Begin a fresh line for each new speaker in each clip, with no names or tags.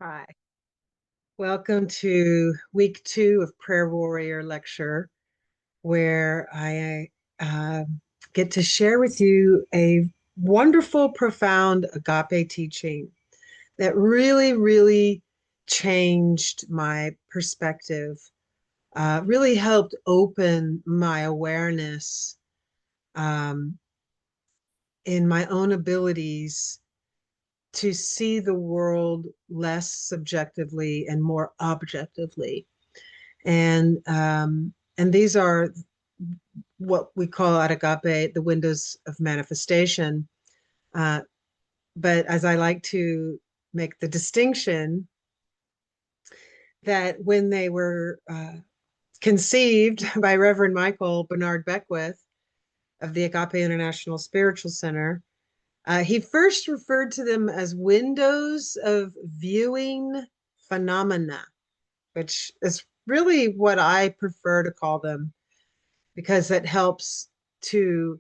Hi, welcome to week 2 of Prayer Warrior Lecture, where I get to share with you a wonderful, profound agape teaching that really changed my perspective, really helped open my awareness um, in my own abilities to see the world less subjectively and more objectively. And these are what we call at Agape the windows of manifestation. Uh, but as I like to make the distinction, that when they were conceived by Reverend Michael Bernard Beckwith of the Agape International Spiritual Center, he first referred to them as windows of viewing phenomena, which is really what I prefer to call them, because it helps to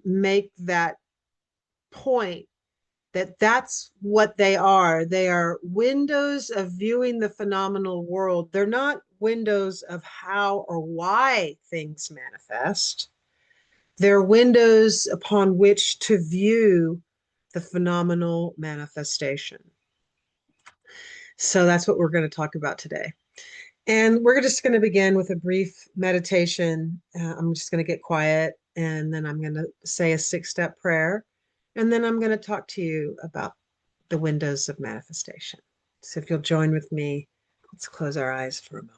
make that point that that's what they are. They are windows of viewing the phenomenal world. They're not windows of how or why things manifest. They're windows upon which to view the phenomenal manifestation. So that's what we're going to talk about today. And we're just going to begin with a brief meditation. I'm just going to get quiet, and then I'm going to say a 6-step prayer. And then I'm going to talk to you about the windows of manifestation. So if you'll join with me, let's close our eyes for a moment.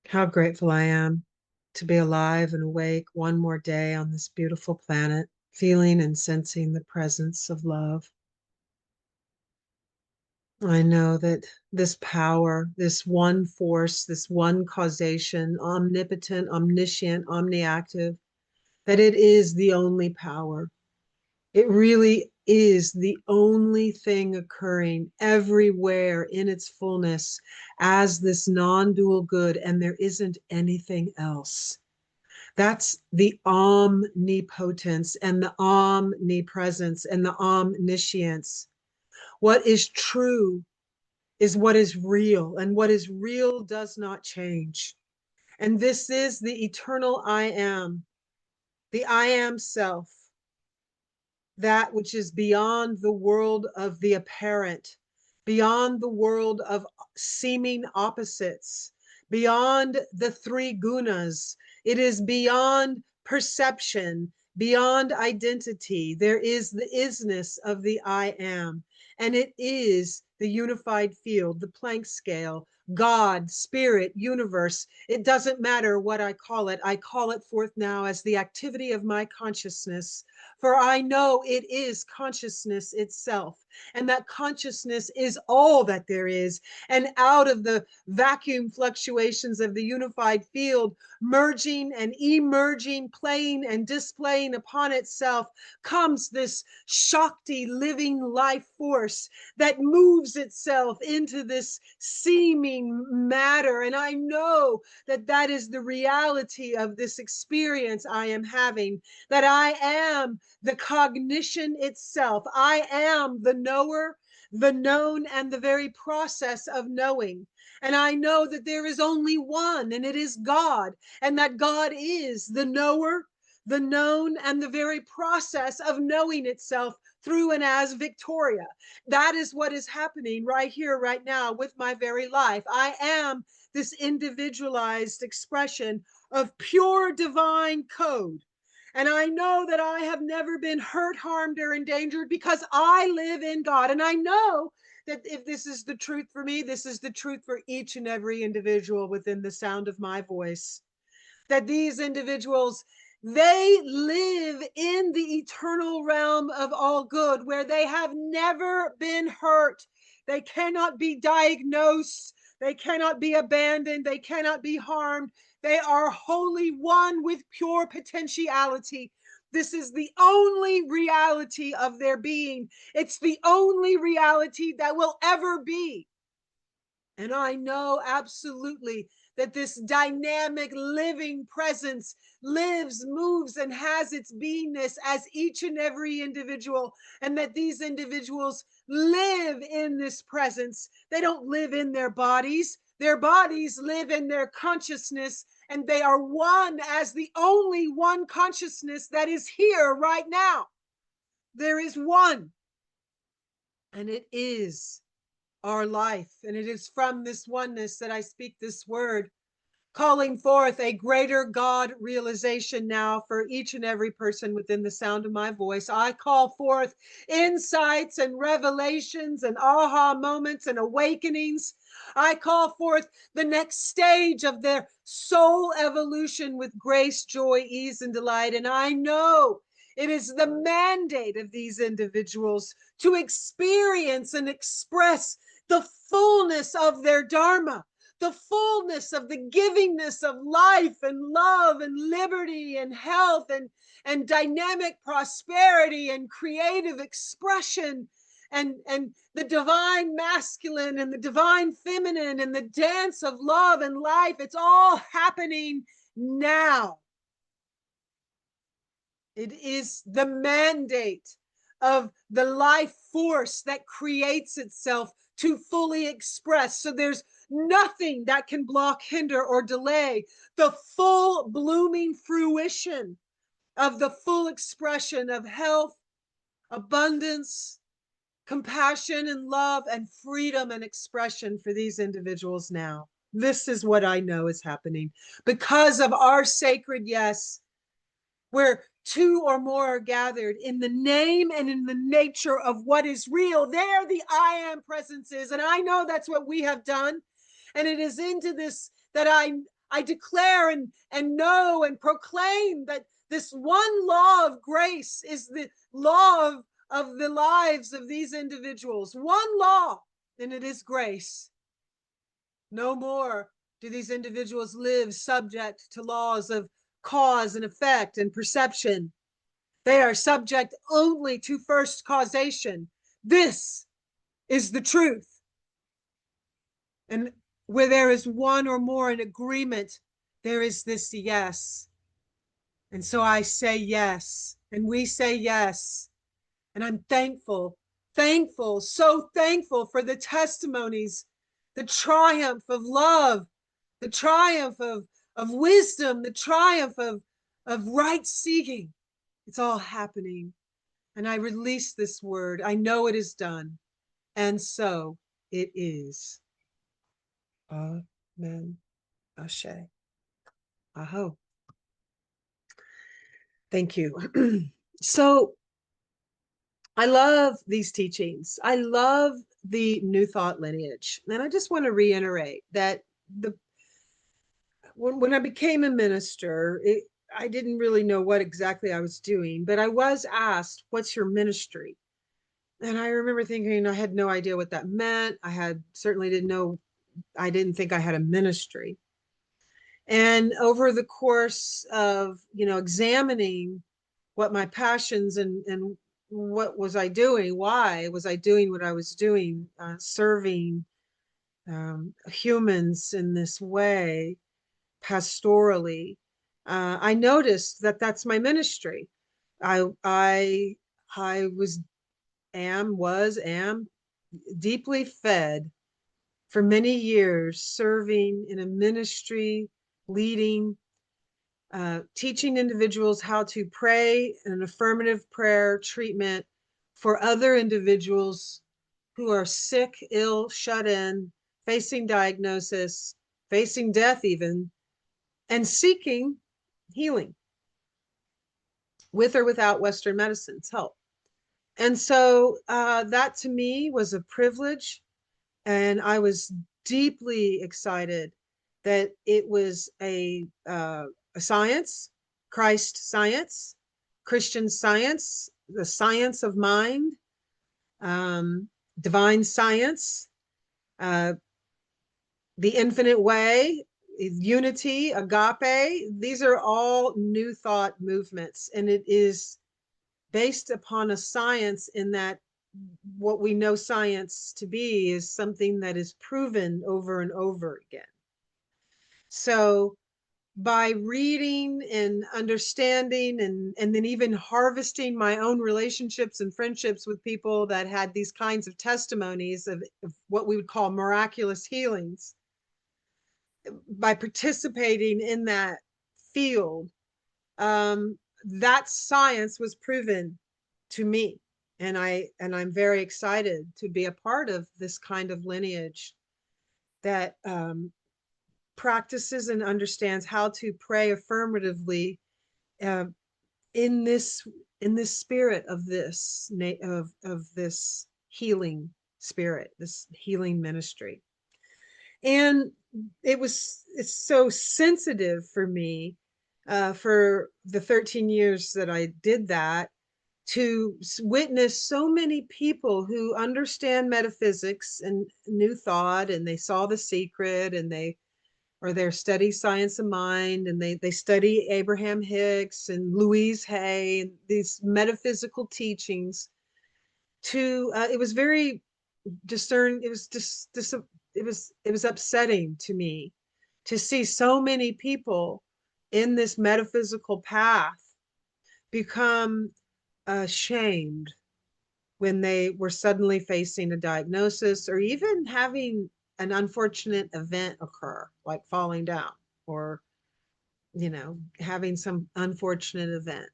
How grateful I am to be alive and awake one more day on this beautiful planet, feeling and sensing the presence of love. I know that this power, this one force, this one causation, omnipotent, omniscient, omniactive, that it is the only power. It really is the only thing occurring everywhere in its fullness as this non-dual good, and there isn't anything else. That's the omnipotence and the omnipresence and the omniscience. What is true is what is real, and what is real does not change. And this is the eternal I am, the I am self, that which is beyond the world of the apparent, beyond the world of seeming opposites, beyond the three gunas. It is beyond perception, beyond identity. There is the isness of the I am, and it is the unified field, the Planck scale, God, spirit, universe. It doesn't matter what I call it. I call it forth now as the activity of my consciousness. For I know it is consciousness itself, and that consciousness is all that there is. And out of the vacuum fluctuations of the unified field, merging and emerging, playing and displaying upon itself, comes this Shakti living life force that moves itself into this seeming matter. And I know that that is the reality of this experience I am having, that I am the cognition itself. I am the knower, the known, and the very process of knowing. And I know that there is only one, and it is God, and that God is the knower, the known, and the very process of knowing itself through and as Victoria. That is what is happening right here, right now, with my very life. I am this individualized expression of pure divine code. And I know that I have never been hurt, harmed, or endangered because I live in God. And I know that if this is the truth for me, this is the truth for each and every individual within the sound of my voice. That these individuals, they live in the eternal realm of all good, where they have never been hurt. They cannot be diagnosed. They cannot be abandoned. They cannot be harmed. They are wholly one with pure potentiality. This is the only reality of their being. It's the only reality that will ever be. And I know absolutely that this dynamic living presence lives, moves, and has its beingness as each and every individual, and that these individuals live in this presence. They don't live in their bodies. Their bodies live in their consciousness, and they are one as the only one consciousness that is here right now. There is one, and it is our life. And it is from this oneness that I speak this word, calling forth a greater God realization now for each and every person within the sound of my voice. I call forth insights and revelations and aha moments and awakenings. I call forth the next stage of their soul evolution with grace, joy, ease, and delight. And I know it is the mandate of these individuals to experience and express the fullness of their Dharma, the fullness of the givingness of life and love and liberty and health and dynamic prosperity and creative expression and the divine masculine and the divine feminine and the dance of love and life. It's all happening now. It is the mandate of the life force that creates itself to fully express. So there's nothing that can block, hinder, or delay the full blooming fruition of the full expression of health, abundance, compassion, and love, and freedom and expression for these individuals now. This is what I know is happening because of our sacred yes, where two or more are gathered in the name and in the nature of what is real. There the I am presence is. And I know that's what we have done. And it is into this that I declare and know and proclaim that this one law of grace is the law of the lives of these individuals. One law, and it is grace. No more do these individuals live subject to laws of cause and effect and perception. They are subject only to first causation. This is the truth. And where there is one or more in agreement, there is this yes. And so I say yes, and we say yes. And I'm thankful, so thankful for the testimonies, the triumph of love, the triumph of wisdom, the triumph of right seeking. It's all happening. And I release this word. I know it is done. And so it is. Amen. Ashe. Aho. Thank you. So I love these teachings. I love the New Thought lineage. And I just want to reiterate that when I became a minister, I didn't really know what exactly I was doing, but I was asked, "What's your ministry?" And I remember thinking I had no idea what that meant. Certainly didn't know, I didn't think I had a ministry. And over the course of, examining what my passions and what was I doing, why was I doing what I was doing, serving humans in this way, pastorally, I noticed that that's my ministry. I am deeply fed for many years, serving in a ministry, leading, teaching individuals how to pray an affirmative prayer treatment for other individuals who are sick, ill, shut in, facing diagnosis, facing death even, and seeking healing with or without Western medicine's help. And so that to me was a privilege. And I was deeply excited that it was a science, Christ science, Christian science, the science of mind, um, divine science, uh, the infinite way, unity, agape. These are all new thought movements. And it is based upon a science in that what we know science to be is something that is proven over and over again. So by reading and understanding and then even harvesting my own relationships and friendships with people that had these kinds of testimonies of what we would call miraculous healings, by participating in that field, that science was proven to me. And I'm very excited to be a part of this kind of lineage that practices and understands how to pray affirmatively, uh, in this spirit of this healing spirit, this healing ministry. And it's so sensitive for me, for the 13 years that I did that, to witness so many people who understand metaphysics and new thought, and they saw The Secret, and they're study science of mind, and they study Abraham Hicks and Louise Hay and these metaphysical teachings. It was very discern. It was just it was upsetting to me to see so many people in this metaphysical path become ashamed when they were suddenly facing a diagnosis, or even having an unfortunate event occur, like falling down, or having some unfortunate event.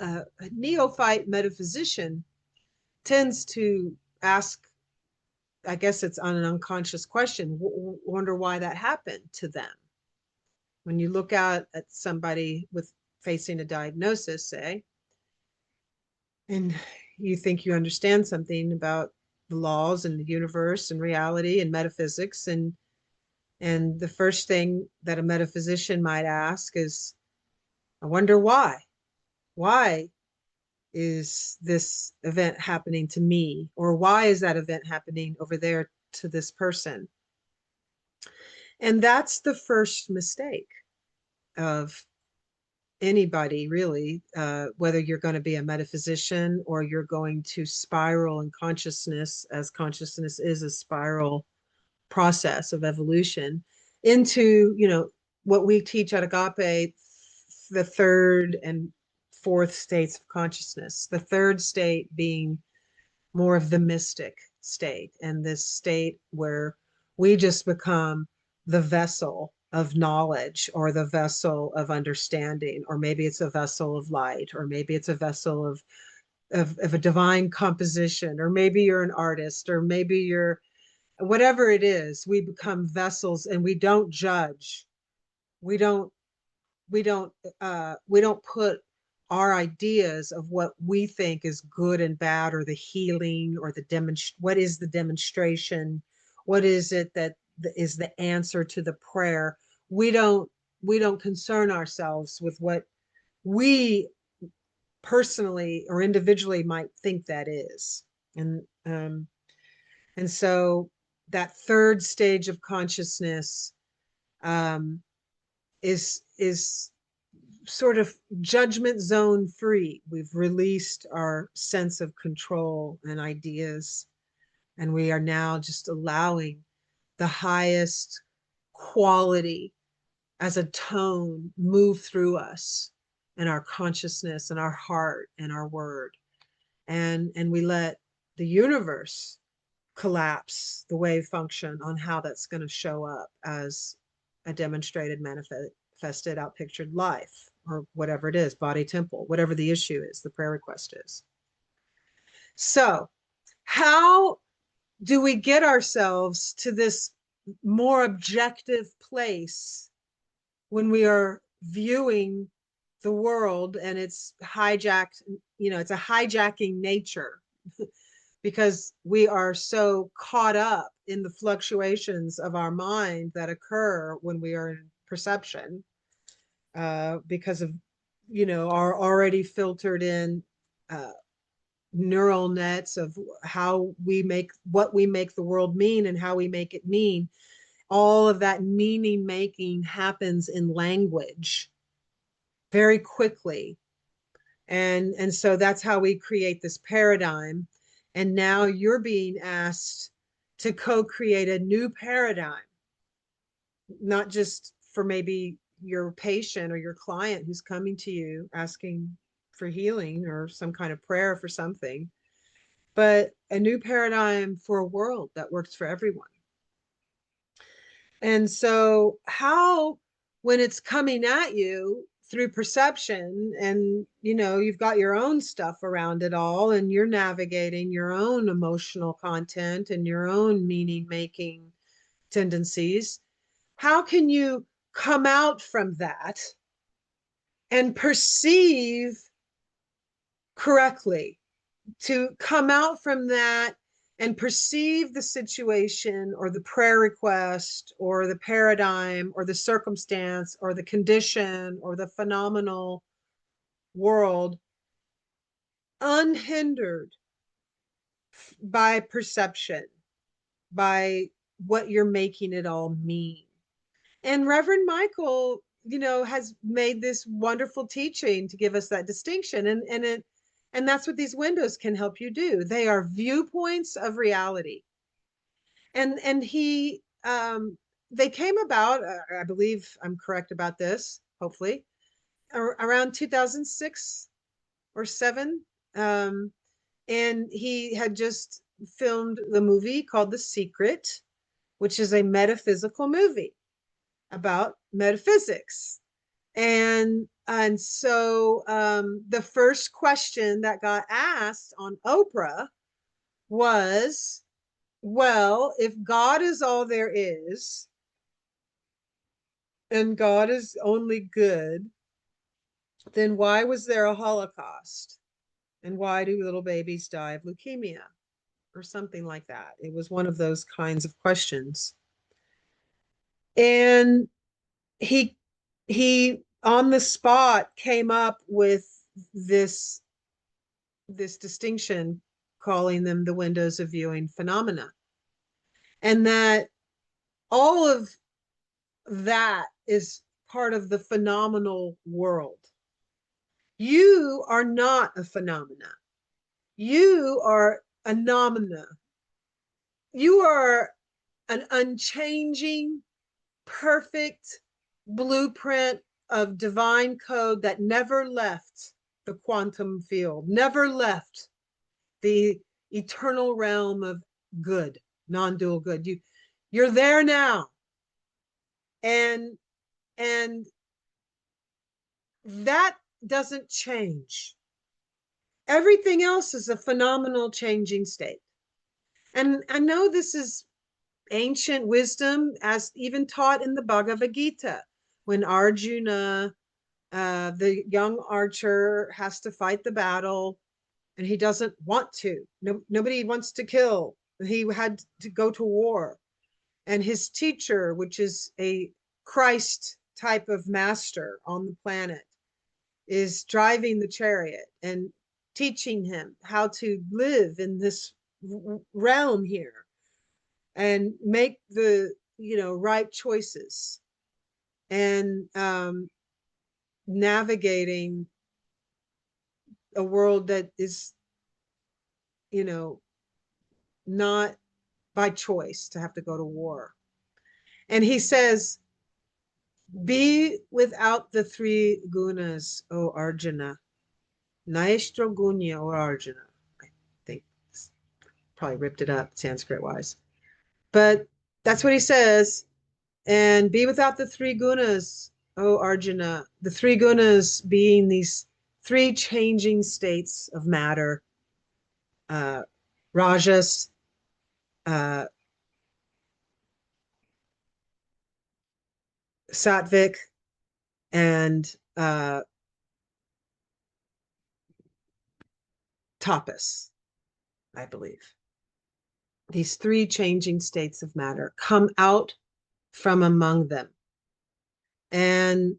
A neophyte metaphysician tends to ask, I guess it's on an unconscious question, wonder why that happened to them. When you look out at somebody with facing a diagnosis, say, and you think you understand something about the laws and the universe and reality and metaphysics, and the first thing that a metaphysician might ask is, I wonder why is this event happening to me, or why is that event happening over there to this person? And that's the first mistake of anybody, really, whether you're going to be a metaphysician or you're going to spiral in consciousness, as consciousness is a spiral process of evolution, into what we teach at Agape, the third and fourth states of consciousness. The third state being more of the mystic state, and this state where we just become the vessel of knowledge, or the vessel of understanding, or maybe it's a vessel of light, or maybe it's a vessel of a divine composition, or maybe you're an artist, or maybe you're whatever it is. We become vessels, and we don't judge. We don't we don't put our ideas of what we think is good and bad, or the healing, or what is the demonstration, what is it that is the answer to the prayer. We don't concern ourselves with what we personally or individually might think that is. And so that third stage of consciousness um, is sort of judgment zone free. We've released our sense of control and ideas, and we are now just allowing the highest quality as a tone move through us and our consciousness and our heart and our word. And we let the universe collapse the wave function on how that's going to show up as a demonstrated, manifested, outpictured life, or whatever it is, body, temple, whatever the issue is, the prayer request is. So how do we get ourselves to this more objective place when we are viewing the world and it's hijacked, it's a hijacking nature because we are so caught up in the fluctuations of our mind that occur when we are in perception, because of, our already filtered in neural nets of what we make the world mean and how we make it mean. All of that meaning making happens in language very quickly. And so that's how we create this paradigm. And now you're being asked to co-create a new paradigm, not just for maybe your patient or your client who's coming to you asking for healing or some kind of prayer for something, but a new paradigm for a world that works for everyone. And so how, when it's coming at you through perception, and you've got your own stuff around it all, and you're navigating your own emotional content and your own meaning making tendencies, how can you come out from that and perceive correctly, to come out from that and perceive the situation or the prayer request or the paradigm or the circumstance or the condition or the phenomenal world unhindered by perception, by what you're making it all mean. And Reverend Michael, has made this wonderful teaching to give us that distinction. And that's what these windows can help you do. They are viewpoints of reality. And they came about, I believe I'm correct about this, hopefully, around 2006 or 7. And he had just filmed the movie called The Secret, which is a metaphysical movie about metaphysics. And so the first question that got asked on Oprah was, well, if God is all there is, and God is only good, then why was there a Holocaust? And why do little babies die of leukemia? Or something like that. It was one of those kinds of questions. And he on the spot came up with this distinction, calling them the windows of viewing phenomena. And that all of that is part of the phenomenal world. You are not a phenomena. You are a nomina. You are an unchanging, perfect blueprint of divine code that never left the quantum field, never left the eternal realm of good, non-dual good. You're there now. And that doesn't change. Everything else is a phenomenal changing state. And I know this is ancient wisdom, as even taught in the Bhagavad Gita, when Arjuna The young archer has to fight the battle, and he doesn't want to. No, nobody wants to kill. He had to go to war. And his teacher, which is a Christ type of master on the planet, is driving the chariot and teaching him how to live in this realm here and make the right choices, and navigating a world that is you know not by choice to have to go to war. And he says, be without the three gunas, O Arjuna. Naestro gunya, O Arjuna. I think probably ripped it up Sanskrit wise. But that's what he says. And be without the three gunas, O Arjuna. The three gunas being these three changing states of matter, uh, rajas, uh, sattvic, and tapas, I believe. These three changing states of matter come out from among them, and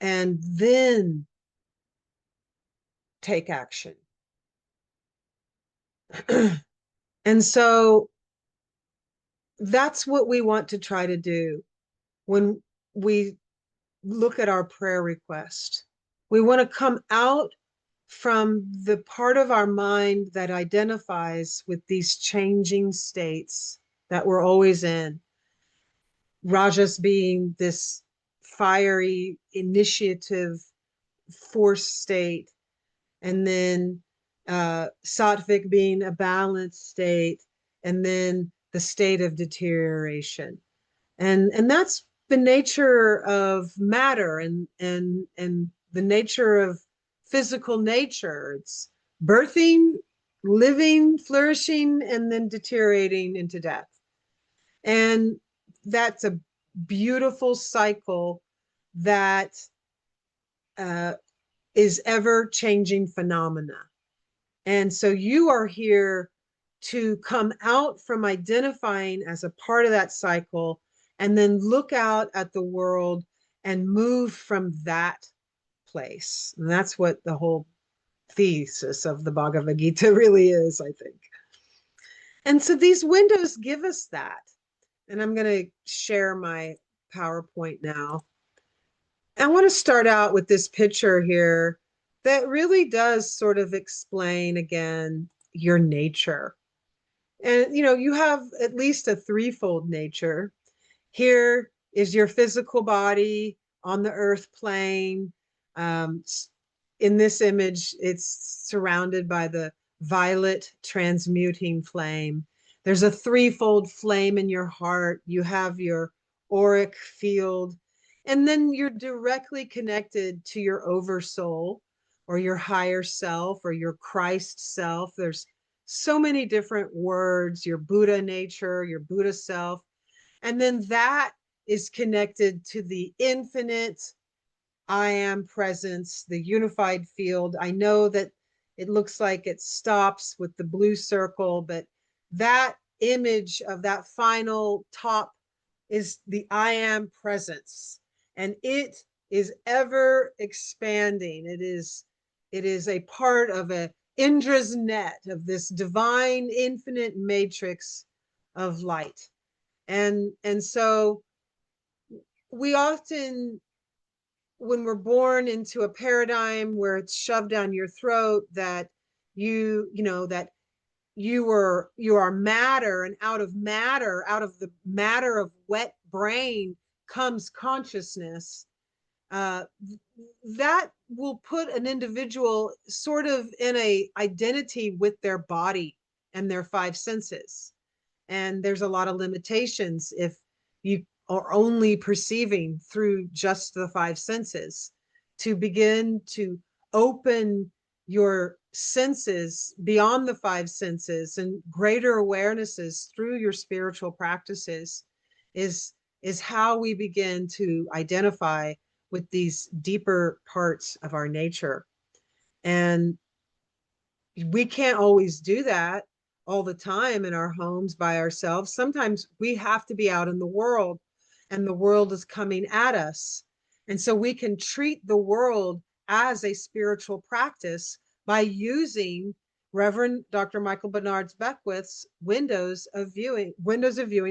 then take action. And so that's what we want to try to do when we look at our prayer request. We want to come out from the part of our mind that identifies with these changing states that we're always in. Rajas being this fiery, initiative, force state, and then sattvic being a balanced state, and then the state of deterioration. And that's the nature of matter, and the nature of physical nature. It's birthing, living, flourishing, and then deteriorating into death. And that's a beautiful cycle that uh, is ever changing phenomena. And so you are here to come out from identifying as a part of that cycle, and then look out at the world and move from that place. And that's what the whole thesis of the Bhagavad Gita really is, I think. And so these windows give us that. And I'm going to share my PowerPoint now. I want to start out with this picture here that really does sort of explain again your nature. And you have at least a threefold nature. Here is your physical body on the earth plane. In this image, it's surrounded by the violet transmuting flame. There's a threefold flame in your heart. You have your auric field, and then you're directly connected to your oversoul, or your higher self, or your Christ self. There's so many different words, your Buddha nature, your Buddha self. And then that is connected to the infinite I am presence, the unified field. I know that it looks like it stops with the blue circle, but that image of that final top is the I am presence, and it is ever expanding. It is a part of a Indra's net of this divine infinite matrix of light. And so we often, when we're born into a paradigm where it's shoved down your throat that that you are matter, and out of matter, out of the matter of wet brain comes consciousness, uh, that will put an individual sort of in a identity with their body and their five senses. And there's a lot of limitations if you are only perceiving through just the five senses. To begin to open your senses beyond the five senses and greater awarenesses through your spiritual practices is how we begin to identify with these deeper parts of our nature. And we can't always do that all the time in our homes by ourselves. Sometimes we have to be out in the world, and the world is coming at us. And so we can treat the world as a spiritual practice by using Reverend Dr. Michael Bernard Beckwith's windows of viewing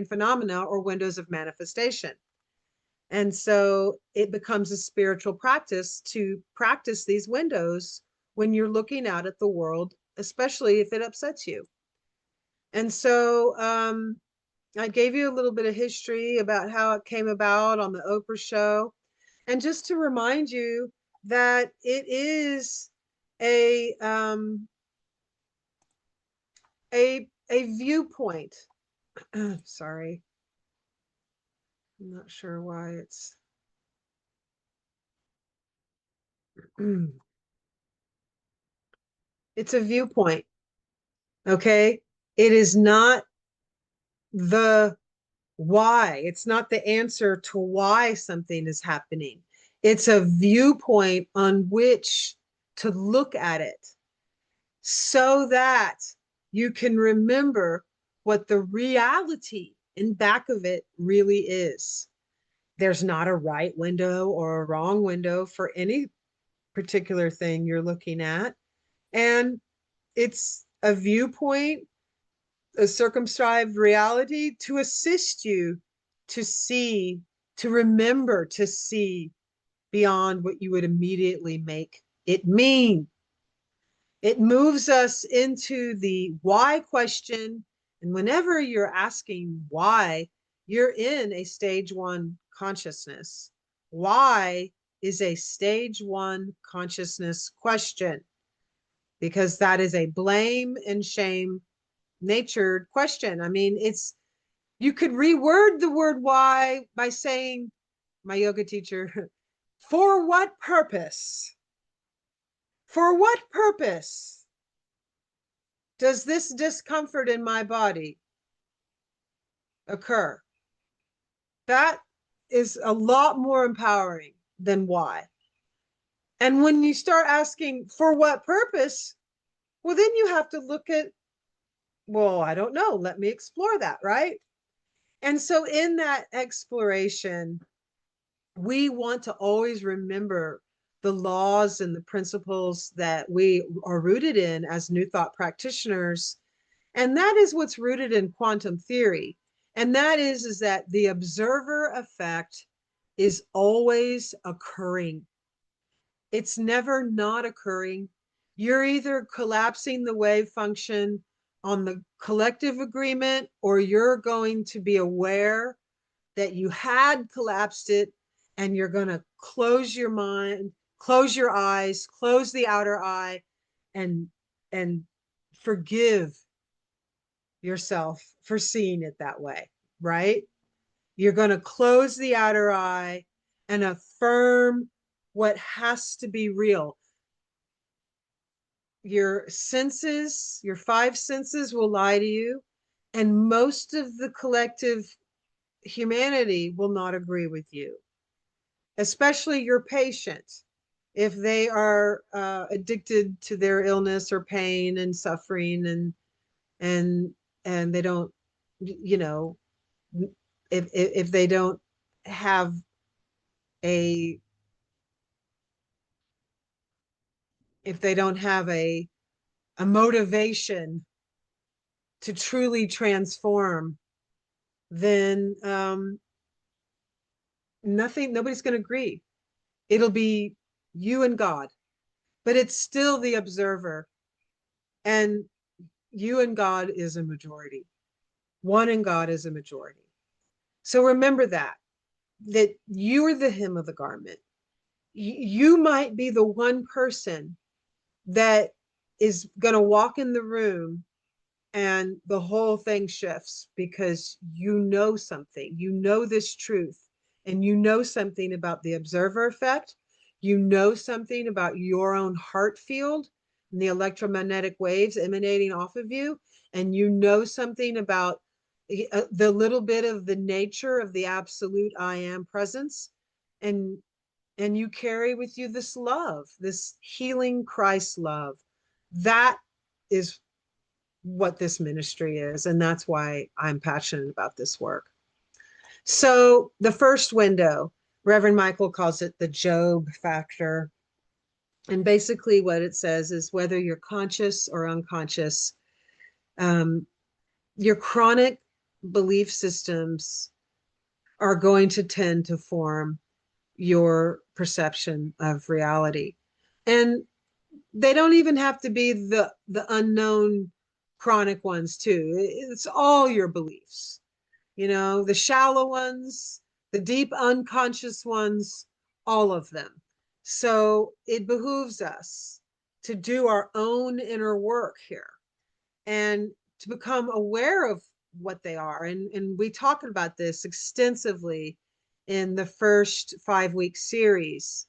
phenomena, or windows of manifestation. And so it becomes a spiritual practice to practice these windows when you're looking out at the world, especially if it upsets you. And so I gave you a little bit of history about how it came about on the Oprah show. And just to remind you that it is a viewpoint. Sorry. I'm not sure why it's it's a viewpoint. Okay. It is not the why. It's not the answer to why something is happening. It's a viewpoint on which to look at it so that you can remember what the reality in back of it really is. There's not a right window or a wrong window for any particular thing you're looking at. And it's a viewpoint, a circumscribed reality to assist you to see, to remember to see beyond what you would immediately make it mean. It moves us into the why question. And whenever you're asking why, you're in a stage one consciousness. Why is a stage one consciousness question, because that is a blame and shame natured question. I mean, you could reword the word why by saying, my yoga teacher, for what purpose? For what purpose does this discomfort in my body occur? That is a lot more empowering than why. And when you start asking for what purpose, well, then you have to look at, well, I don't know, let me explore that, right? And so in that exploration, we want to always remember the laws and the principles that we are rooted in as New Thought practitioners. And that is what's rooted in quantum theory. And that is that the observer effect is always occurring. It's never not occurring. You're either collapsing the wave function on the collective agreement, or you're going to be aware that you had collapsed it, and you're going to close your mind, close your eyes, close the outer eye, and forgive yourself for seeing it that way, right? You're going to close the outer eye and affirm what has to be real. Your senses, your five senses will lie to you, and most of the collective humanity will not agree with you, especially your patient. If they are addicted to their illness or pain and suffering, and and they don't, you know, if they don't have a if they don't have a motivation to truly transform, then nobody's going to agree. It'll be you and God, but it's still the observer, and you and God is a majority. One in God is a majority. So remember that you are the hem of the garment. You might be the one person that is going to walk in the room and the whole thing shifts, because you know something, you know this truth, and you know something about the observer effect. You know something about your own heart field and the electromagnetic waves emanating off of you. And you know something about the little bit of the nature of the absolute I am presence. And and you carry with you this love, this healing Christ love. That is what this ministry is. And that's why I'm passionate about this work. So the first window, Reverend Michael calls it the Job factor. And basically what it says is whether you're conscious or unconscious, um, your chronic belief systems are going to tend to form your perception of reality. And they don't even have to be the unknown chronic ones too. It's all your beliefs, you know, the shallow ones, the deep unconscious ones, all of them. So it behooves us to do our own inner work here and to become aware of what they are. And we talked about this extensively in the first 5-week series,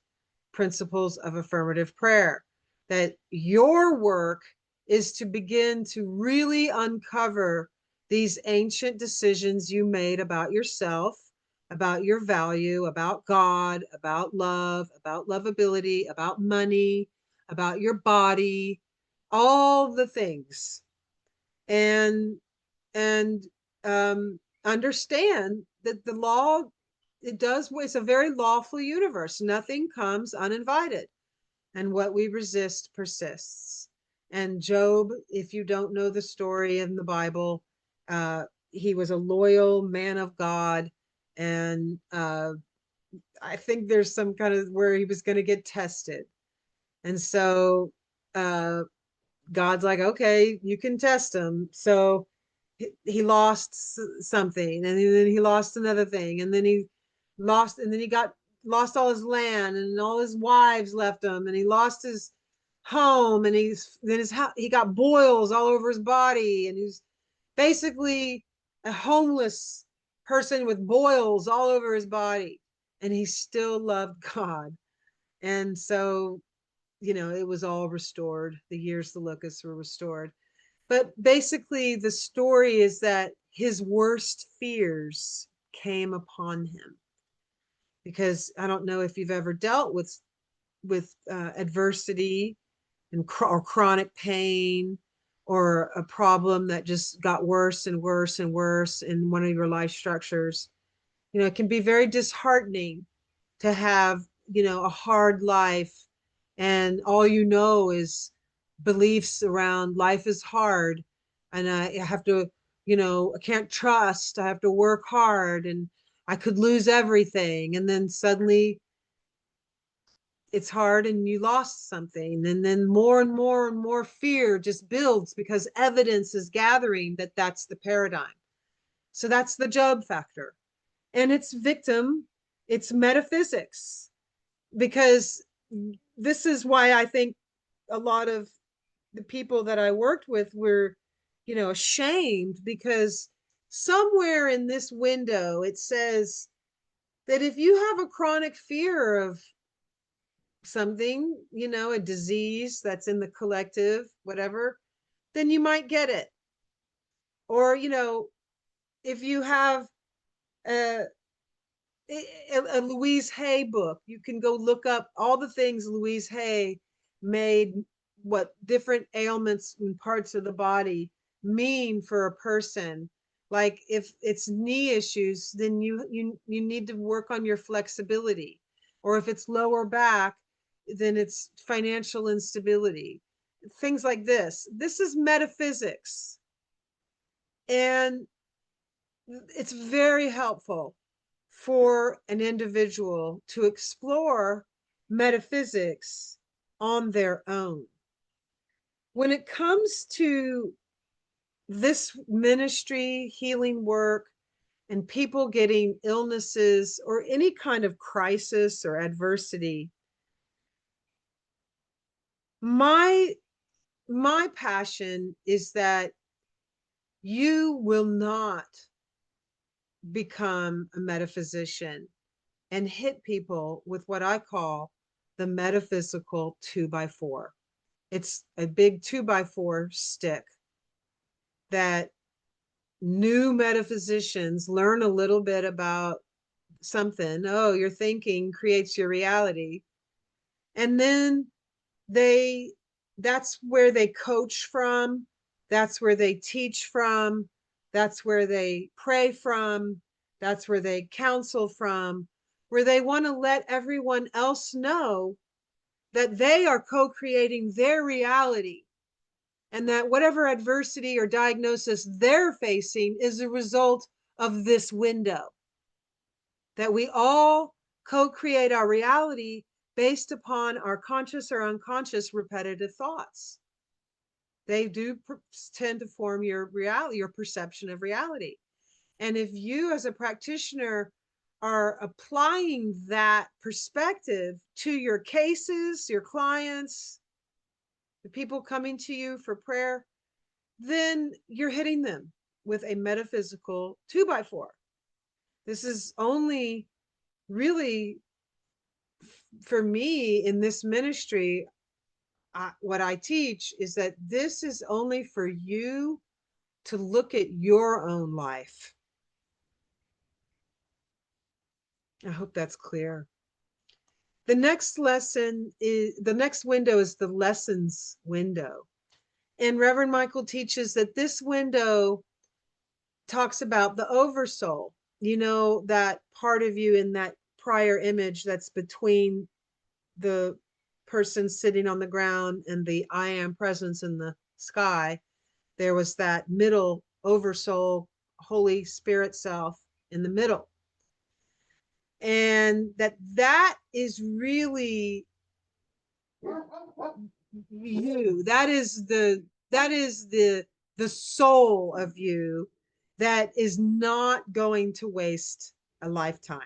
Principles of Affirmative Prayer, that your work is to begin to really uncover these ancient decisions you made about yourself, about your value, about God, about love, about lovability, about money, about your body, all the things. And and understand that the law, it's a very lawful universe. Nothing comes uninvited, and what we resist persists. And Job, if you don't know the story in the Bible, he was a loyal man of God, and I think there's some kind of where he was going to get tested, and so uh, God's like, okay, you can test him. So he lost something, and then he lost another thing, and then he lost, and then he got lost all his land, and all his wives left him, and he lost his home, and he got boils all over his body, and he's basically a homeless person with boils all over his body, and he still loved God. And so, you know, it was all restored. The years the locusts were restored. But basically, the story is that his worst fears came upon him, because I don't know if you've ever dealt with adversity or chronic pain, or a problem that just got worse and worse and worse in one of your life structures. You know, it can be very disheartening to have, you know, a hard life, and all you know is beliefs around life is hard, and I have to, you know, I can't trust, I have to work hard, and I could lose everything. And then suddenly it's hard and you lost something. And then more and more and more fear just builds because evidence is gathering that that's the paradigm. So that's the Job factor. And it's victim, it's metaphysics, because this is why I think a lot of the people that I worked with were, you know, ashamed, because somewhere in this window it says that if you have a chronic fear of something, you know, a disease that's in the collective, whatever, then you might get it. Or, you know, if you have a, a Louise Hay book, you can go look up all the things Louise Hay made, what different ailments and parts of the body mean for a person. Like if it's knee issues, then you need to work on your flexibility. Or if it's lower back, then it's financial instability. Things like this. This is metaphysics. And it's very helpful for an individual to explore metaphysics on their own. When it comes to this ministry, healing work, and people getting illnesses or any kind of crisis or adversity, my my passion is that you will not become a metaphysician and hit people with what I call the metaphysical 2x4. It's a big 2x4 stick that new metaphysicians learn a little bit about something. Oh, your thinking creates your reality. And then they, that's where they coach from. That's where they teach from. That's where they pray from. That's where they counsel from, where they want to let everyone else know that they are co-creating their reality, and that whatever adversity or diagnosis they're facing is a result of this window. That we all co-create our reality based upon our conscious or unconscious repetitive thoughts. They do tend to form your reality, your perception of reality. And if you as a practitioner are applying that perspective to your cases, your clients, the people coming to you for prayer, then you're hitting them with a metaphysical 2x4. This is only really, for me in this ministry, what I teach is that this is only for you to look at your own life. I hope that's clear. The next lesson is, the next window is the lessons window. And Reverend Michael teaches that this window talks about the oversoul, you know, that part of you in that prior image that's between the person sitting on the ground and the I am presence in the sky. There was that middle oversoul, Holy Spirit self in the middle. And that is really you. That is the soul of you that is not going to waste a lifetime.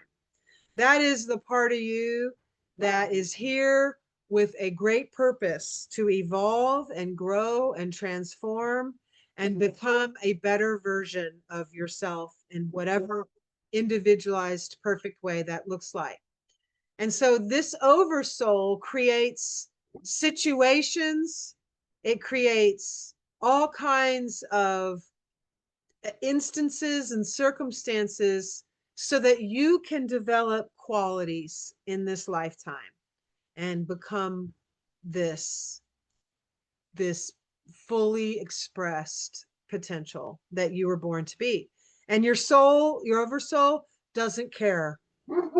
That is the part of you that is here with a great purpose to evolve and grow and transform and become a better version of yourself in whatever individualized, perfect way that looks like. And so this oversoul creates situations, it creates all kinds of instances and circumstances so that you can develop qualities in this lifetime and become this this fully expressed potential that you were born to be. And your soul, your oversoul, doesn't care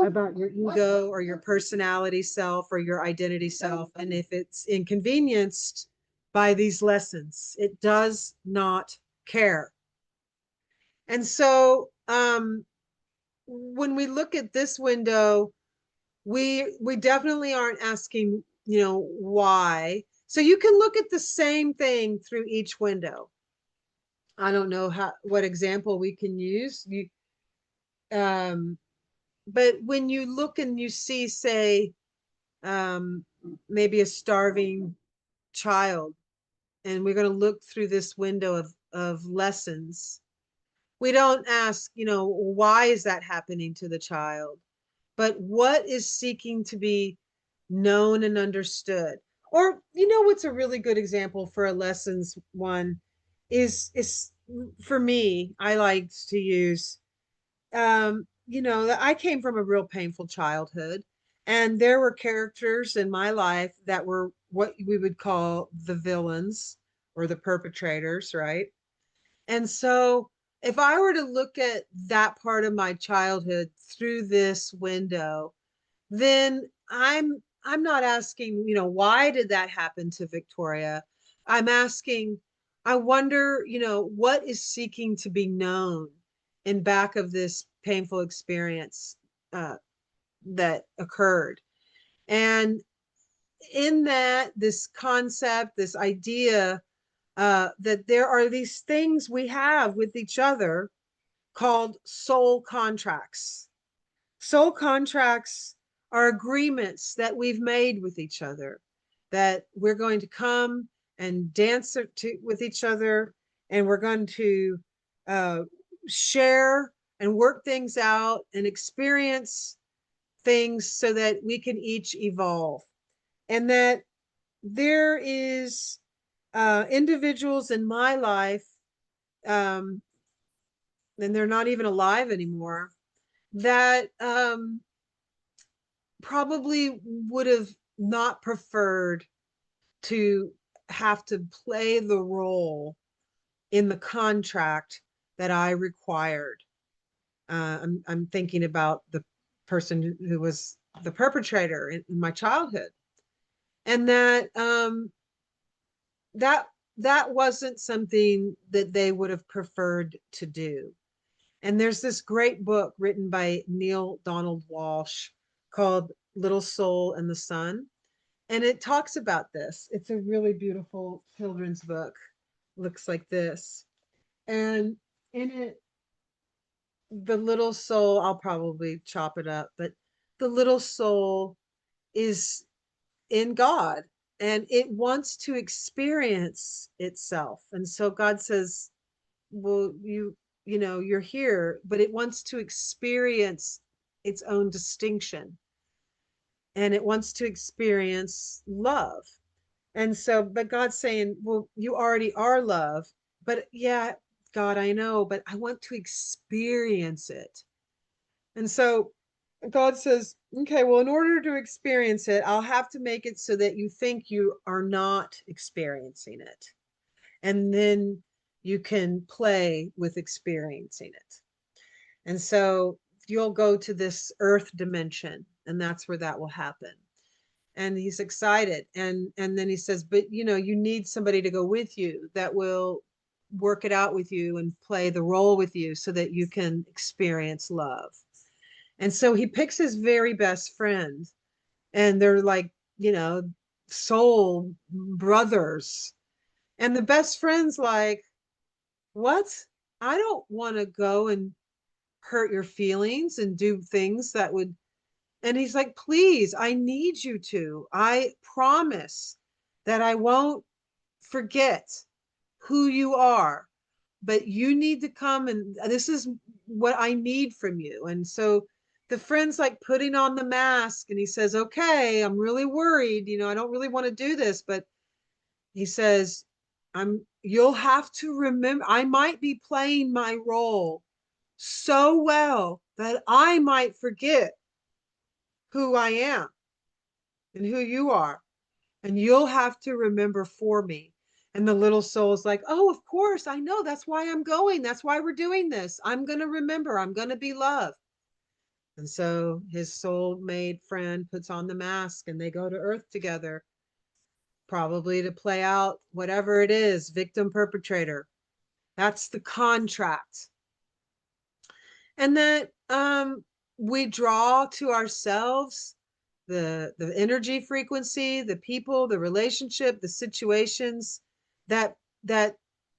about your ego or your personality self or your identity self. And if it's inconvenienced by these lessons, it does not care. And so when we look at this window, we definitely aren't asking, you know, why. So you can look at the same thing through each window. I don't know what example we can use. Um, but when you look and you see, say, um, maybe a starving child, and we're going to look through this window of lessons. We don't ask, you know, why is that happening to the child? But what is seeking to be known and understood? Or, you know, what's a really good example for a lessons one is for me, I like to use, you know, I came from a real painful childhood, and there were characters in my life that were what we would call the villains or the perpetrators, right? And so if I were to look at that part of my childhood through this window, then I'm not asking, you know, why did that happen to Victoria? I'm asking, I wonder, you know, what is seeking to be known in back of this painful experience that occurred. And in that, this concept, this idea that there are these things we have with each other called soul contracts. Soul contracts are agreements that we've made with each other, that we're going to come and dance with each other, and we're going to uh, share and work things out and experience things so that we can each evolve. And that there is individuals in my life, and they're not even alive anymore, that probably would have not preferred to have to play the role in the contract that I required. I'm thinking about the person who was the perpetrator in my childhood, and that that wasn't something that they would have preferred to do. And there's this great book written by Neil Donald Walsh called Little Soul and the Sun. And it talks about this. It's a really beautiful children's book. Looks like this. And in it, the little soul, I'll probably chop it up, but the little soul is in God and it wants to experience itself. And so God says, well, you know, you're here, but it wants to experience its own distinction and it wants to experience love. And so, but God's saying, well, you already are love, but yeah, God, I know, but I want to experience it. And so God says, okay, well, in order to experience it, I'll have to make it so that you think you are not experiencing it. And then you can play with experiencing it. And so you'll go to this earth dimension, and that's where that will happen. And he's excited. And then he says, but you know, you need somebody to go with you that will work it out with you and play the role with you so that you can experience love. And so he picks his very best friend, and they're like, you know, soul brothers. And the best friend's like, what? I don't want to go and hurt your feelings and do things that would. And he's like, please, I need you to. I promise that I won't forget who you are, but you need to come and this is what I need from you. And so the friend's like putting on the mask and he says, okay, I'm really worried. You know, I don't really want to do this, but he says, you'll have to remember, I might be playing my role so well that I might forget who I am and who you are. And you'll have to remember for me. And the little soul's like, oh, of course, I know. That's why I'm going. That's why we're doing this. I'm going to remember. I'm going to be loved. And so his soul-made friend puts on the mask and they go to Earth together, probably to play out whatever it is, victim perpetrator. That's the contract. And that we draw to ourselves the energy frequency, the people, the relationship, the situations that that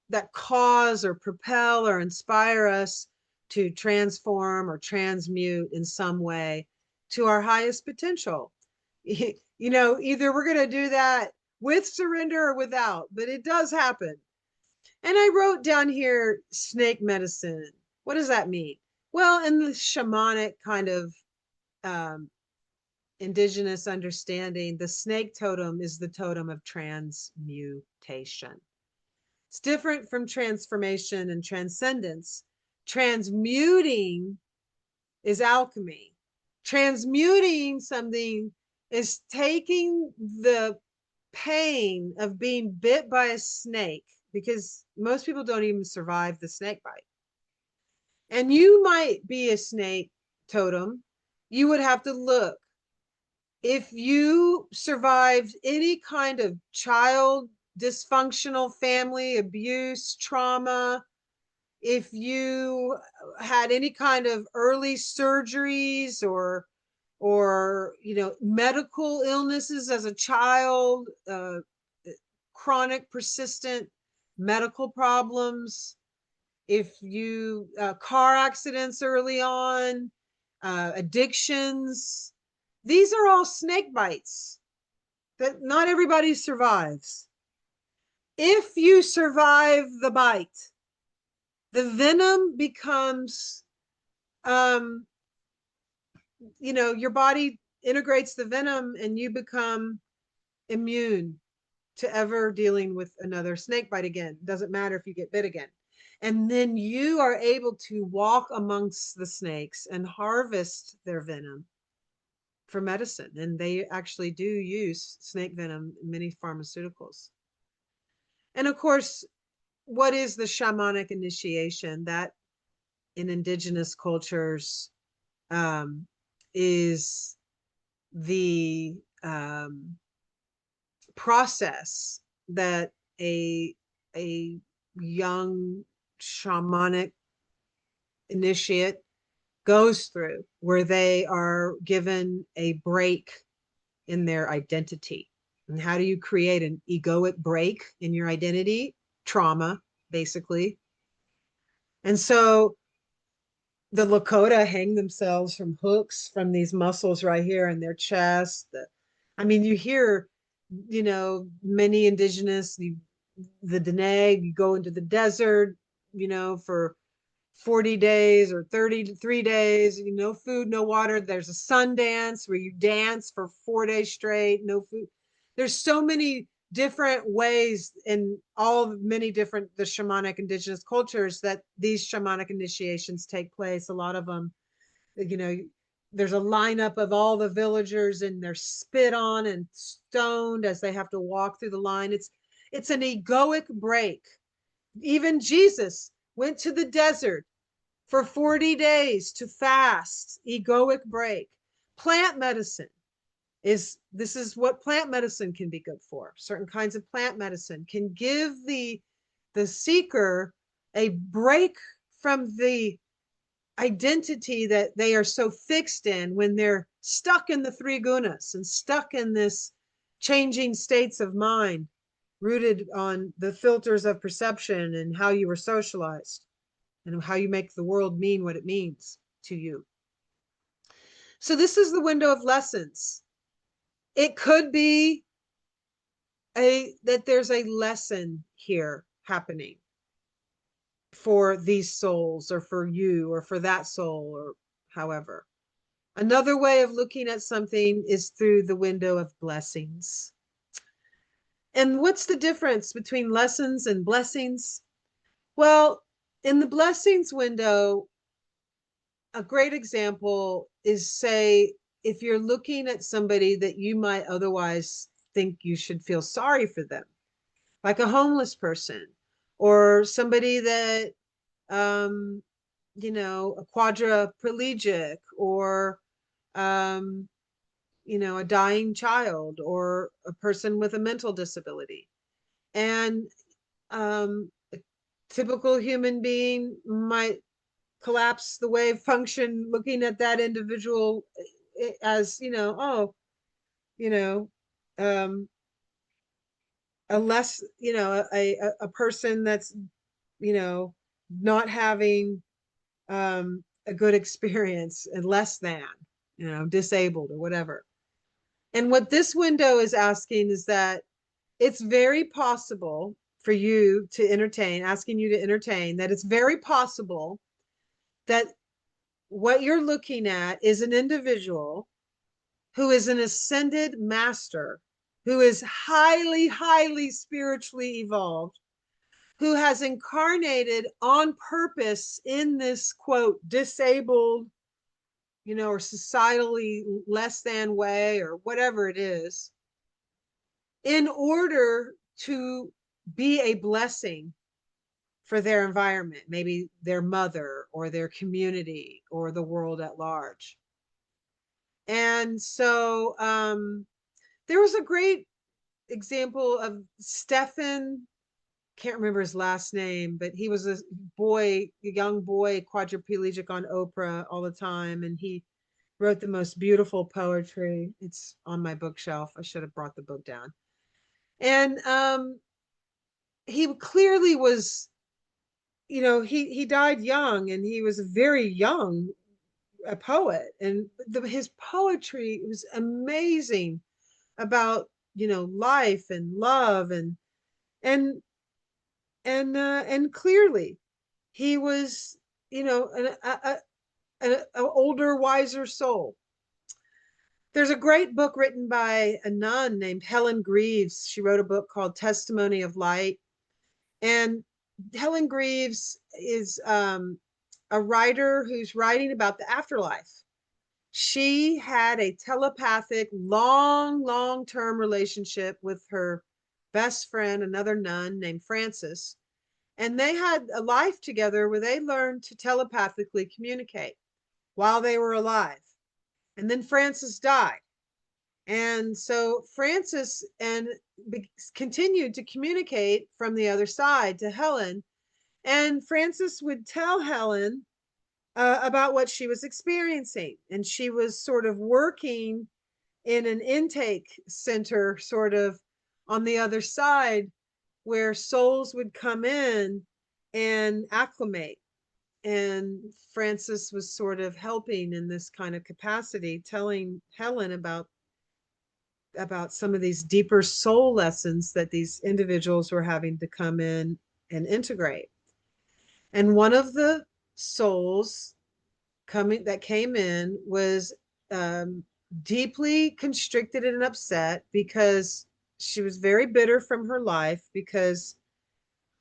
that cause or propel or inspire us to transform or transmute in some way to our highest potential. You know, either we're going to do that with surrender or without, but it does happen. And I wrote down here snake medicine. What does that mean? Well, in the shamanic kind of um, indigenous understanding, the snake totem is the totem of transmutation. It's different from transformation and transcendence. Transmuting is alchemy. Transmuting something is taking the pain of being bit by a snake, because most people don't even survive the snake bite. And you might be a snake totem. You would have to look. If you survived any kind of child dysfunctional family abuse, trauma, if you had any kind of early surgeries or you know, medical illnesses as a child, chronic persistent medical problems, if you car accidents early on, addictions, these are all snake bites that not everybody survives. If you survive the bite, the venom becomes, um, you know, your body integrates the venom and you become immune to ever dealing with another snake bite again. Doesn't matter if you get bit again. And then you are able to walk amongst the snakes and harvest their venom for medicine. And they actually do use snake venom in many pharmaceuticals. And of course, what is the shamanic initiation? That in indigenous cultures is the process that a a young shamanic initiate goes through, where they are given a break in their identity. And how do you create an egoic break in your identity? Trauma, basically. And so the Lakota hang themselves from hooks from these muscles right here in their chest. I mean, you hear, many indigenous, the Dene, you go into the desert, for 40 days or 33 days, no food, no water. There's a sun dance where you dance for 4 days straight, no food. There's so many different ways in all many different the shamanic indigenous cultures that these shamanic initiations take place. A lot of them, you know, there's a lineup of all the villagers and they're spit on and stoned as they have to walk through the line. It's an egoic break. Even Jesus went to the desert for 40 days to fast, egoic break. Plant medicine this is what plant medicine can be good for. Certain kinds of plant medicine can give the seeker a break from the identity that they are so fixed in when they're stuck in the three gunas and stuck in this changing states of mind rooted on the filters of perception and how you were socialized and how you make the world mean what it means to you. So this is the window of lessons. It could be that there's a lesson here happening for these souls or for you or for that soul or however. Another way of looking at something is through the window of blessings. And what's the difference between lessons and blessings? Well, in the blessings window, a great example is, say, if you're looking at somebody that you might otherwise think you should feel sorry for them, like a homeless person or somebody that, a quadriplegic or, a dying child or a person with a mental disability. And a typical human being might collapse the wave function looking at that individual as, you know, um, a less, a person that's, not having a good experience and less than, disabled or whatever. And what this window is asking is that it's very possible for you to entertain, asking you to entertain that it's very possible that what you're looking at is an individual who is an ascended master, who is highly, highly spiritually evolved, who has incarnated on purpose in this, quote, disabled, or societally less than way or whatever it is, in order to be a blessing for their environment, maybe their mother or their community or the world at large. And so there was a great example of Stefan, can't remember his last name, but he was a young boy, quadriplegic on Oprah all the time. And he wrote the most beautiful poetry. It's on my bookshelf. I should have brought the book down. And he clearly was, he died young and he was very young, a poet. And his poetry was amazing about, life and love and and clearly he was, an older, wiser soul. There's a great book written by a nun named Helen Greaves. She wrote a book called Testimony of Light. And Helen Greaves is a writer who's writing about the afterlife. She had a telepathic, long term relationship with her best friend, another nun named Frances. And they had a life together where they learned to telepathically communicate while they were alive. And then Frances died. And so Frances continued to communicate from the other side to Helen. And Frances would tell Helen about what she was experiencing. And she was sort of working in an intake center, sort of on the other side, where souls would come in and acclimate. And Frances was sort of helping in this kind of capacity, telling Helen about some of these deeper soul lessons that these individuals were having to come in and integrate. And one of the souls that came in was deeply constricted and upset because she was very bitter from her life because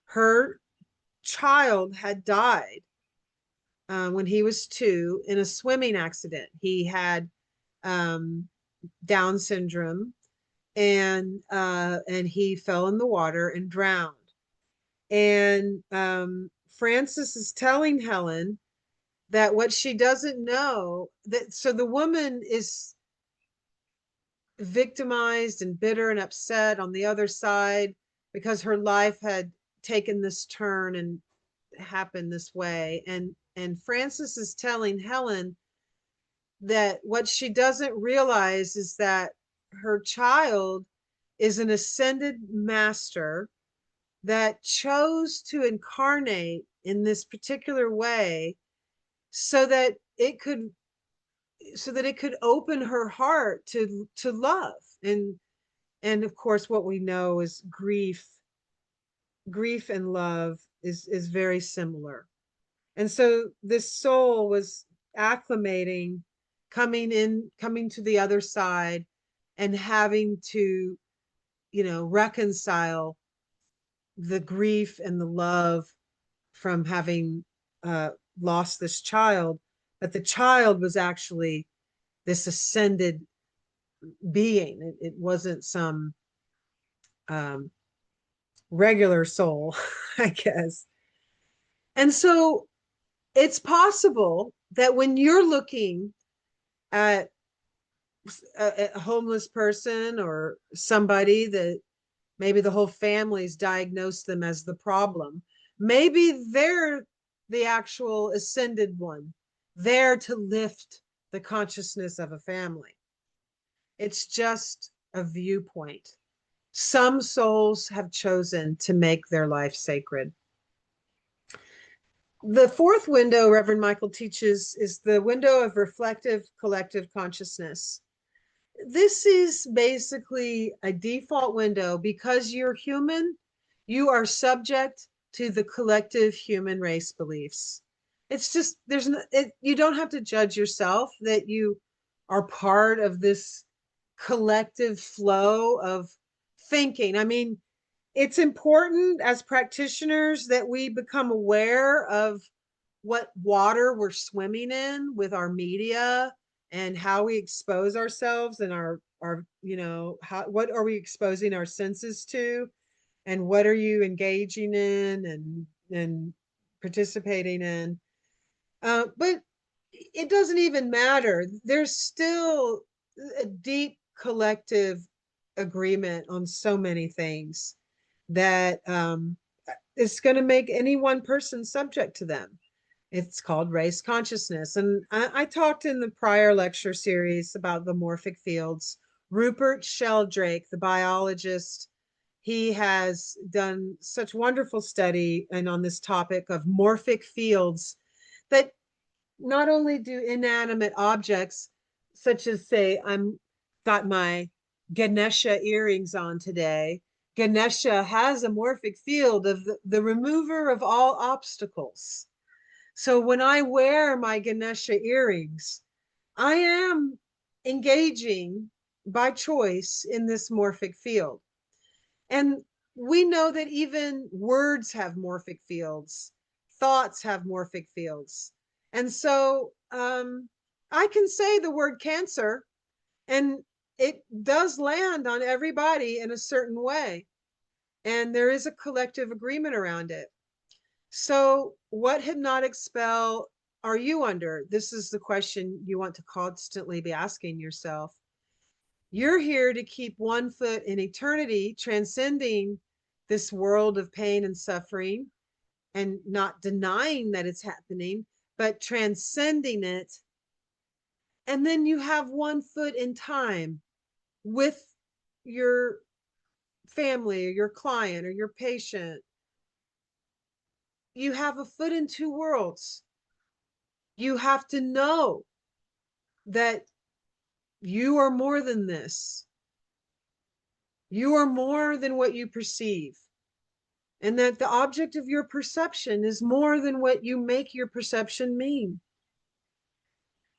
her child had died when he was 2 in a swimming accident. He had um, Down syndrome, and he fell in the water and drowned. And Frances is telling Helen that what she doesn't know, that so the woman is victimized and bitter and upset on the other side because her life had taken this turn and happened this way. And Frances is telling Helen that what she doesn't realize is that her child is an ascended master that chose to incarnate in this particular way so that it could open her heart to love. And of course what we know is grief and love is very similar. And so this soul was acclimating, coming to the other side and having to, reconcile the grief and the love from having lost this child. But the child was actually this ascended being. It wasn't some um, regular soul, I guess. And so it's possible that when you're looking at a homeless person or somebody that maybe the whole family's diagnosed them as the problem, maybe they're the actual ascended one there to lift the consciousness of a family. It's just a viewpoint. Some souls have chosen to make their life sacred. The fourth window Reverend Michael teaches is the window of reflective collective consciousness. This is basically a default window. Because you're human, you are subject to the collective human race beliefs. It's just, you don't have to judge yourself that you are part of this collective flow of thinking. I mean, it's important as practitioners that we become aware of what water we're swimming in with our media and how we expose ourselves and our what are we exposing our senses to, and what are you engaging in and participating in. But it doesn't even matter. There's still a deep collective agreement on so many things that is going to make any one person subject to them. It's called race consciousness. And I talked in the prior lecture series about the morphic fields. Rupert Sheldrake, the biologist, he has done such wonderful study and on this topic of morphic fields that not only do inanimate objects, such as say, I'm got my Ganesha earrings on today. Ganesha has a morphic field of the remover of all obstacles. So when I wear my Ganesha earrings, I am engaging by choice in this morphic field. And we know that even words have morphic fields, thoughts have morphic fields. And so I can say the word cancer, and it does land on everybody in a certain way. And there is a collective agreement around it. So, what hypnotic spell are you under? This is the question you want to constantly be asking yourself. You're here to keep one foot in eternity, transcending this world of pain and suffering and not denying that it's happening, but transcending it. And then you have one foot in time with your family or your client or your patient. You have a foot in two worlds. You have to know that you are more than this. You are more than what you perceive. And that the object of your perception is more than what you make your perception mean.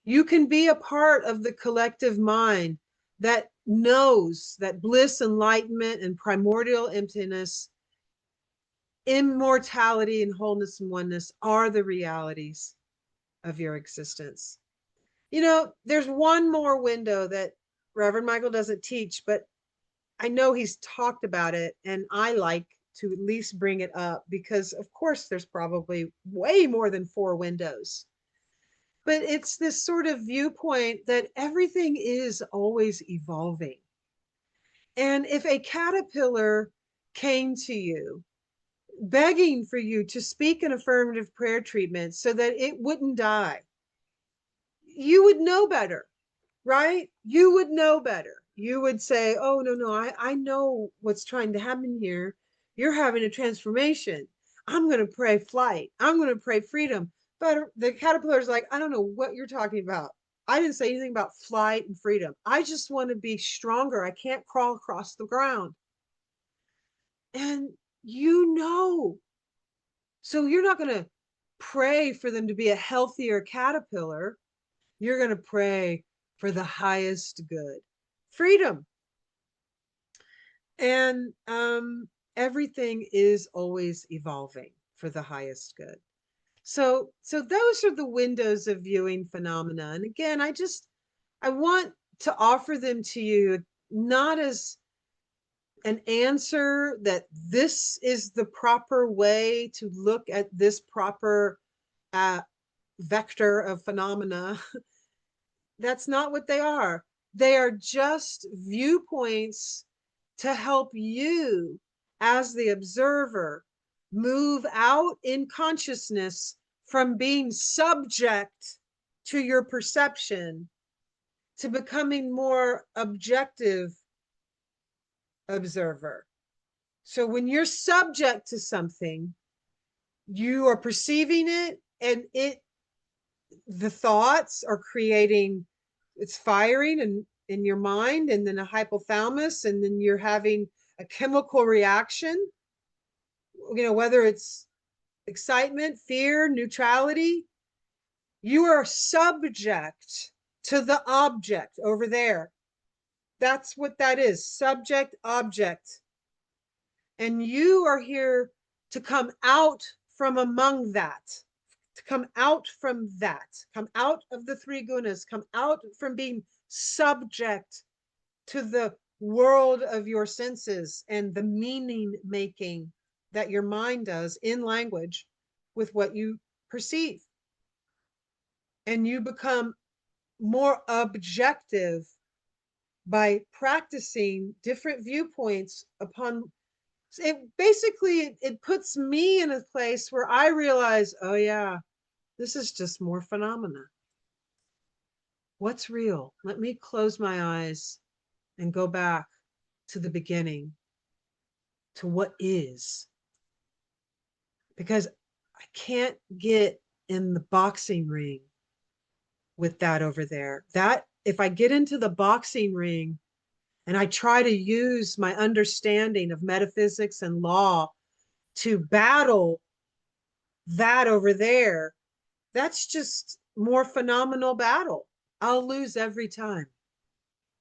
You can be a part of the collective mind that knows that bliss, enlightenment, and primordial emptiness, immortality, and wholeness and oneness are the realities of your existence. You know, there's one more window that Reverend Michael doesn't teach, but I know he's talked about it, and I like to at least bring it up because, of course, there's probably way more than four windows. But it's this sort of viewpoint that everything is always evolving. And if a caterpillar came to you begging for you to speak an affirmative prayer treatment so that it wouldn't die, you would know better, right? You would know better. You would say, oh, no, I know what's trying to happen here. You're having a transformation. I'm going to pray flight. I'm going to pray freedom. But the caterpillar's like, I don't know what you're talking about. I didn't say anything about flight and freedom. I just want to be stronger. I can't crawl across the ground. And you know, so you're not going to pray for them to be a healthier caterpillar. You're going to pray for the highest good, freedom. And everything is always evolving for the highest good. So those are the windows of viewing phenomena. And again, I want to offer them to you not as an answer that this is the proper way to look at this proper vector of phenomena. That's not what they are. They are just viewpoints to help you as the observer move out in consciousness from being subject to your perception to becoming more objective observer. So when you're subject to something, you are perceiving it, and the thoughts are creating, it's firing in your mind, and then a hypothalamus, and then you're having a chemical reaction, you know, whether it's excitement, fear, neutrality. You are subject to the object over there. That's what that is, subject, object. And you are here to come out from among that, to come out from that, come out of the three gunas, come out from being subject to the world of your senses and the meaning making that your mind does in language with what you perceive. And you become more objective by practicing different viewpoints upon it. Basically, it puts me in a place where I realize, oh yeah, this is just more phenomena. What's real? Let me close my eyes and go back to the beginning, to what is. Because I can't get in the boxing ring with that over there. That if I get into the boxing ring and I try to use my understanding of metaphysics and law to battle that over there, that's just more phenomenal battle. I'll lose every time.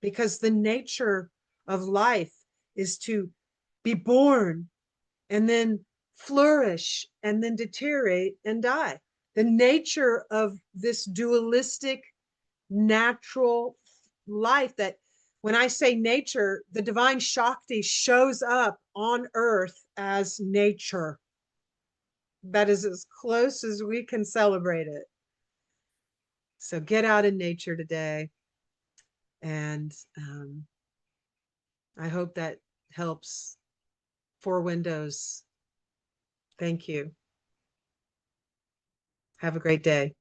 because the nature of life is to be born and then flourish and then deteriorate and die. The nature of this dualistic natural life, that when I say nature, the divine Shakti shows up on earth as nature. That is as close as we can celebrate it. So get out in nature today. And I hope that helps. Four Windows. Thank you. Have a great day.